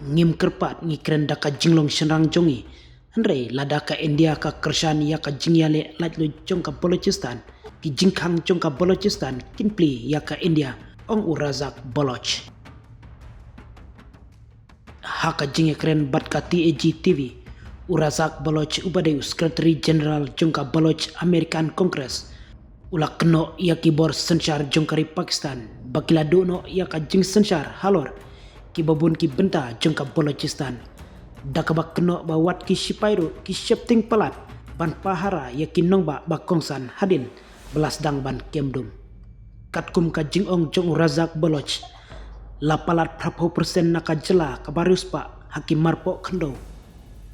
ngim kerpat ngi kren daka jinglong shenrang jongi henrei ladaka India ka kershan ya ka jingyale latlu jong ka Balochistan ki jingkhang jong ka Balochistan kinpli ya ka India ong urazak Baloch haka jingye kren bat ka TAG TV urazak Baloch ubade Secretary General jong ka Baloch American Congress ula keno ya kibor sensyar jong kari Pakistan bakila dono ya ka jing sensyar halor ki babun ki benta jong ka Balochistan dakabak keno bawat ki shipairu ki shepting palat ban pahara ya ki nongba bakongsan hadin belas dang ban kemdum katkum ka jingong jong urazak Baloch la palat prapo persen naka jela kabarus pa hakim marpo kendo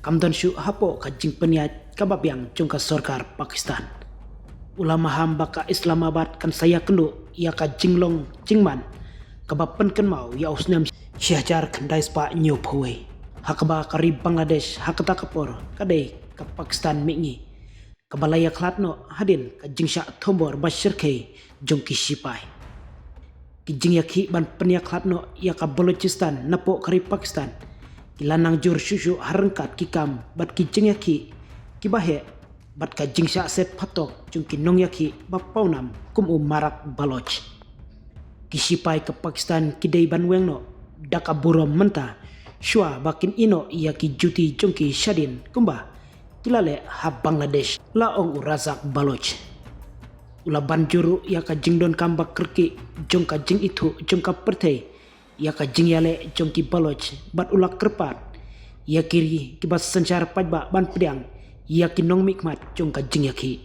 kamdan syu hapo ka jing peniat kababyang jong ka sorkar Pakistan ulama ham baka Islamabad kan saya kendo ya ka jinglong jingman kabapen kan mau ya usnam syajar kendai spa nyo phoi hakaba kari Bangladesh hakata kapor kadai ka Pakistan mingi kabalaya klatno hadin ka jingsha thombor bashirke jongki sipai ki jingyaki ban penya klatno ya ka Balochistan napo kari Pakistan kilanang jur shushu harengkat kikam bat ki jingyaki kibahe bat ka jingsha set patok jongki nongyaki bapaunam kum marak Baloch kisipai ke Pakistan kidai banwengno daka burom menta shua bakin ino ia ki juti jongki shadin kumba kilale ha Bangladesh laong urazak Baloch ula banjuru ia ka jingdon kambak kerki jongka jing itu jongka pertei ia ka jingyale jongki Baloch bat ula kerpat ia kiri kibas sensyar pajba ban pedang ia ki nong mikmat jongka jingyaki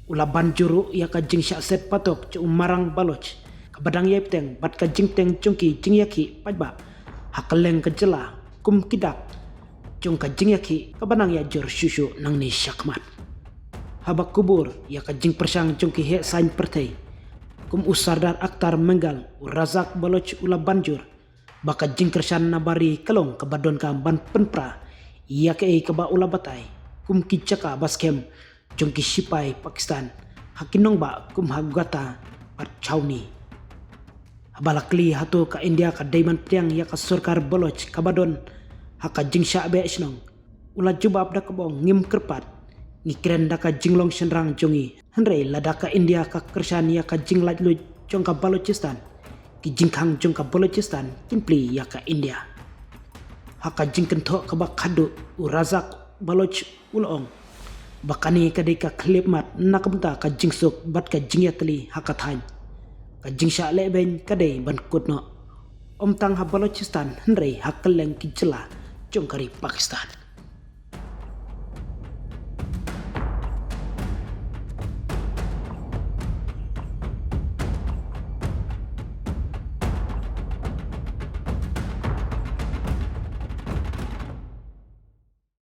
ula banjuru ia ka jingsha set patok cu marang Baloch kabadang yepteng bat ka jingteng jongki jingyaki pajba hakaleng kejela kum kidak jong ka jingyaki kabanang ya jor shushu nang ni syakmat habak kubur ya ka jing persang jongki he sain pertei kum usardar aktar menggal urazak Baloch ula banjur baka jing kersan nabari kalong kabadon ka ban penpra ya ke kaba ula batai kum kijaka baskem jongki sipai Pakistan hakinong ba kum hagata pat chauni balakli hatu ka India ka daiman priang ya ka sorkar Baloch kabadon haka jingsha be snong ula jubab da kabong ngim kerpat ni kren da ka jinglong shenrang jongi henrei ladaka India ka kershan ya ka jinglat lu jong ka Balochistan ki jingkhang jong ka Balochistan kinpli ya ka India haka jingkento ka bakhadu urazak Baloch ulong bakani ka dei ka klipmat nakabta ka jingsuk bat ka jingyatli haka thain ka jingsha leben kadai ban kutno om tang ha Balochistan henrei hakaleng ki jela jong kari Pakistan